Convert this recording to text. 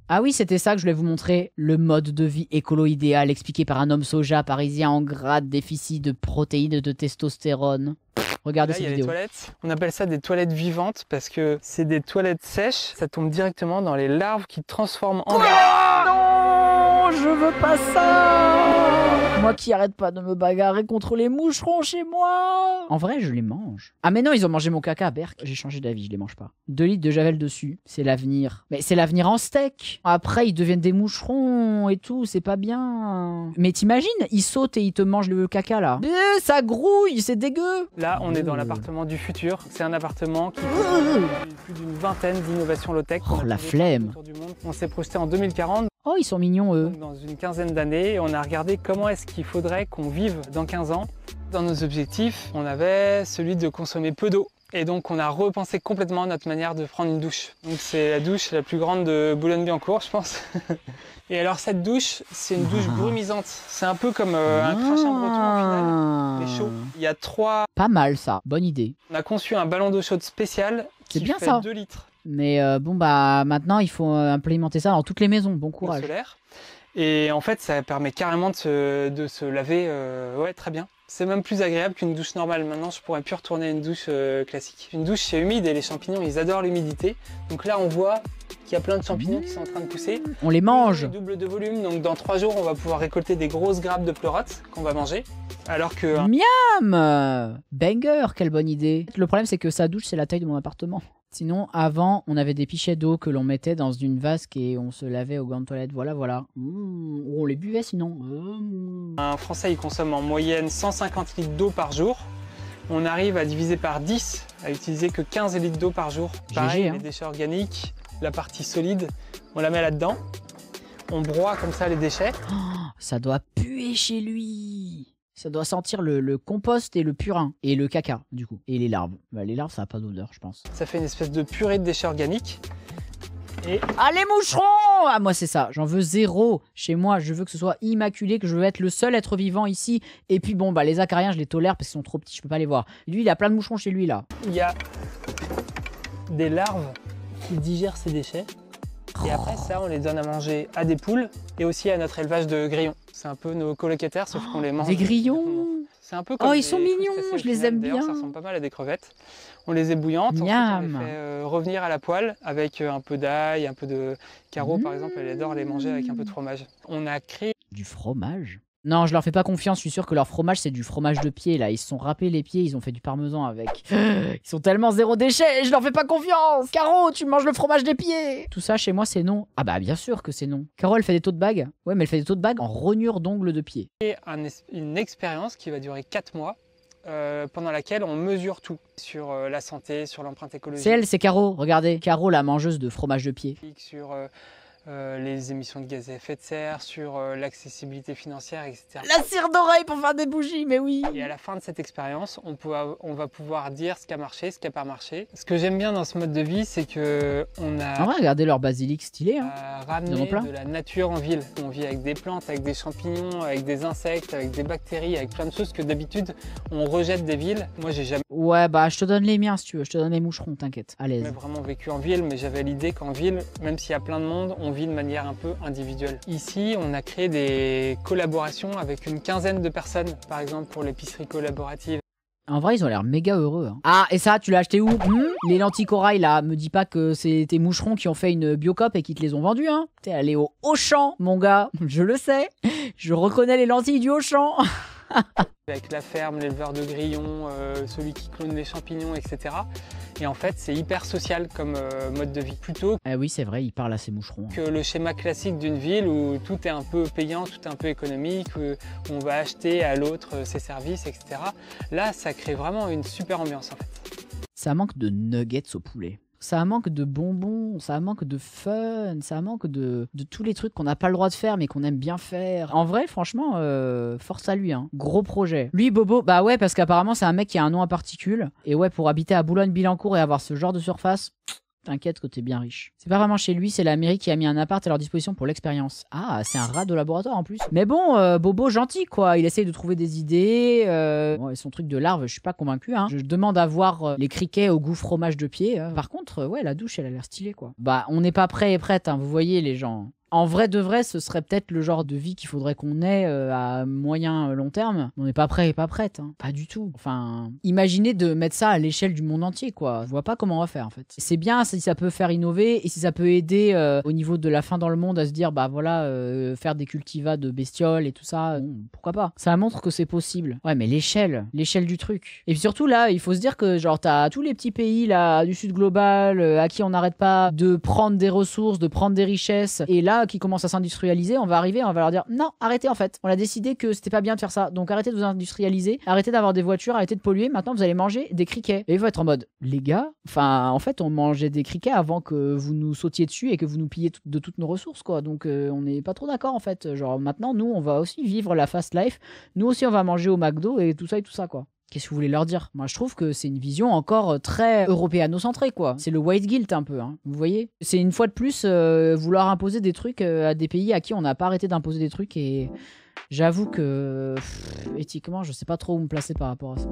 Ah oui, c'était ça que je voulais vous montrer. Le mode de vie écolo idéal expliqué par un homme soja parisien en grade déficit de protéines et de testostérone. Regardez Là, il cette y a les vidéo. toilettes. On appelle ça des toilettes vivantes parce que c'est des toilettes sèches. Ça tombe directement dans les larves qui transforment en gaz. Non, je veux pas ça. Moi qui arrête pas de me bagarrer contre les moucherons chez moi. En vrai, je les mange. Ah mais non, ils ont mangé mon caca, Berk. J'ai changé d'avis, je les mange pas. 2 litres de javel dessus, c'est l'avenir. Mais c'est l'avenir en steak. Après, ils deviennent des moucherons et tout, c'est pas bien. Mais t'imagines, ils sautent et ils te mangent le caca là. Ça grouille, c'est dégueu. Là, on est dans l'appartement du futur. C'est un appartement qui contient plus d'une vingtaine d'innovations low-tech. Oh, la flemme. Autour du monde. On s'est projeté en 2040. Oh, ils sont mignons, eux. Donc, dans une quinzaine d'années, on a regardé comment est-ce qu'il faudrait qu'on vive dans 15 ans. Dans nos objectifs, on avait celui de consommer peu d'eau. Et donc, on a repensé complètement notre manière de prendre une douche. Donc, c'est la douche la plus grande de Boulogne-Billancourt, je pense. Et alors, cette douche, c'est une douche brumisante. C'est un peu comme un crachin breton au final, mais chaud. Il y a 3... Pas mal, ça. Bonne idée. On a conçu un ballon d'eau chaude spécial qui bien, fait ça. 2 litres. Mais bon, bah maintenant, il faut implémenter ça dans toutes les maisons. Bon courage. Solaire. Et en fait, ça permet carrément de se laver ouais, très bien. C'est même plus agréable qu'une douche normale. Maintenant, je pourrais plus retourner à une douche classique. Une douche, c'est humide et les champignons, ils adorent l'humidité. Donc là, on voit qu'il y a plein de champignons qui sont en train de pousser. On les mange. Double de volume. Donc dans 3 jours, on va pouvoir récolter des grosses grappes de pleurotes qu'on va manger. Alors que... Miam! Banger, quelle bonne idée. Le problème, c'est que sa douche, c'est la taille de mon appartement. Sinon, avant, on avait des pichets d'eau que l'on mettait dans une vasque et on se lavait au gant de toilette. Voilà, voilà. Ou on les buvait sinon. Un Français, il consomme en moyenne 150 litres d'eau par jour. On arrive à diviser par 10, à utiliser que 15 litres d'eau par jour. Pareil, les déchets organiques, la partie solide, on la met là-dedans. On broie comme ça les déchets. Oh, ça doit puer chez lui. Ça doit sentir le compost et le purin. Et le caca, du coup. Et les larves. Bah, les larves, ça n'a pas d'odeur, je pense. Ça fait une espèce de purée de déchets organiques. Et... Ah, les moucherons! Ah, moi, c'est ça. J'en veux 0 chez moi. Je veux que ce soit immaculé, que je veux être le seul être vivant ici. Et puis, bon, bah, les acariens, je les tolère parce qu'ils sont trop petits. Je peux pas les voir. Lui, il a plein de moucherons chez lui, là. Il y a des larves qui digèrent ces déchets. Et après ça, on les donne à manger à des poules et aussi à notre élevage de grillons. C'est un peu nos colocataires, sauf qu'on les mange. Des grillons! C'est un peu comme ils sont mignons, je les aime bien. Ça ressemble pas mal à des crevettes. On les ébouillante, ensuite on les fait revenir à la poêle avec un peu d'ail, un peu de Caro par exemple, elle adore les manger avec un peu de fromage. On a créé... Du fromage? Non, je leur fais pas confiance, je suis sûr que leur fromage c'est du fromage de pied là. Ils se sont râpés les pieds, ils ont fait du parmesan avec. Ils sont tellement 0 déchet, je leur fais pas confiance. Caro, tu manges le fromage des pieds. Tout ça chez moi c'est non. Ah bah bien sûr que c'est non. Caro elle fait des tote bags. Ouais mais elle fait des tote bags en rognure d'ongles de pied. Et une expérience qui va durer 4 mois. Pendant laquelle on mesure tout sur la santé, sur l'empreinte écologique. C'est elle, c'est Caro, regardez. Caro la mangeuse de fromage de pied. Sur les émissions de gaz à effet de serre, sur l'accessibilité financière, etc. La cire d'oreille pour faire des bougies, mais oui. Et à la fin de cette expérience, on va pouvoir dire ce qui a marché, ce qui n'a pas marché. Ce que j'aime bien dans ce mode de vie, c'est que on a... En vrai, regardez leur basilic stylé. Hein. Ramené de la nature en ville. On vit avec des plantes, avec des champignons, avec des insectes, avec des bactéries, avec plein de choses que d'habitude on rejette des villes. Moi, j'ai jamais... Ouais, bah je te donne les miens si tu veux. Je te donne les moucherons, t'inquiète. À l'aise. J'ai vraiment vécu en ville, mais j'avais l'idée qu'en ville, même s'il y a plein de monde, on vit de manière un peu individuelle. Ici, on a créé des collaborations avec une quinzaine de personnes, par exemple pour l'épicerie collaborative. En vrai, ils ont l'air méga heureux. Hein. Ah, et ça, tu l'as acheté où Les lentilles corail, là, me dis pas que c'est tes moucherons qui ont fait une biocop et qui te les ont vendues, hein. T'es allé au Auchan, mon gars. Je le sais. Je reconnais les lentilles du Auchan. Avec la ferme, l'éleveur de grillons, celui qui clone les champignons, etc. Et en fait, c'est hyper social comme mode de vie. Plutôt oui, c'est vrai, il parle à ses moucherons. Que le schéma classique d'une ville où tout est un peu payant, tout est un peu économique, où on va acheter à l'autre ses services, etc. Là, ça crée vraiment une super ambiance, en fait. Ça manque de nuggets au poulet. Ça manque de bonbons, ça manque de fun, ça manque de tous les trucs qu'on n'a pas le droit de faire mais qu'on aime bien faire. En vrai, franchement, force à lui, hein. Gros projet. Lui, Bobo, bah ouais, parce qu'apparemment c'est un mec qui a un nom à particules. Et ouais, pour habiter à Boulogne-Billancourt et avoir ce genre de surface, T'inquiète que t'es bien riche. C'est pas vraiment chez lui, c'est la mairie qui a mis un appart à leur disposition pour l'expérience. Ah, c'est un rat de laboratoire en plus. Mais bon, Bobo gentil quoi, il essaye de trouver des idées. Bon, et son truc de larve, je suis pas convaincu. Hein. Je demande à voir les criquets au goût fromage de pied. Par contre, ouais, la douche, elle a l'air stylée quoi. Bah, on n'est pas prêt et prête, hein, vous voyez les gens. En vrai de vrai, ce serait peut-être le genre de vie qu'il faudrait qu'on ait à moyen long terme. On n'est pas prêt et pas prête, hein. Pas du tout. Enfin, imaginez de mettre ça à l'échelle du monde entier, quoi. Je vois pas comment on va faire, en fait. C'est bien si ça peut faire innover et si ça peut aider au niveau de la faim dans le monde à se dire, bah voilà, faire des cultivats de bestioles et tout ça, bon, pourquoi pas. Ça montre que c'est possible. Ouais, mais l'échelle du truc. Et puis surtout, là, il faut se dire que, genre, t'as tous les petits pays, là, du sud global, à qui on n'arrête pas de prendre des ressources, de prendre des richesses. Et là, qui commencent à s'industrialiser, on va arriver, on va leur dire non, arrêtez en fait. On a décidé que c'était pas bien de faire ça. Donc arrêtez de vous industrialiser, arrêtez d'avoir des voitures, arrêtez de polluer. Maintenant, vous allez manger des criquets. Et il faut être en mode les gars, enfin en fait, on mangeait des criquets avant que vous nous sautiez dessus et que vous nous pilliez de toutes nos ressources quoi. Donc on n'est pas trop d'accord en fait. Genre maintenant, nous, on va aussi vivre la fast life. Nous aussi, on va manger au McDo et tout ça quoi. Qu'est-ce que vous voulez leur dire? Moi, je trouve que c'est une vision encore très européano-centrée, quoi. C'est le white guilt un peu, hein. Vous voyez? C'est une fois de plus vouloir imposer des trucs à des pays à qui on n'a pas arrêté d'imposer des trucs et j'avoue que éthiquement, je sais pas trop où me placer par rapport à ça.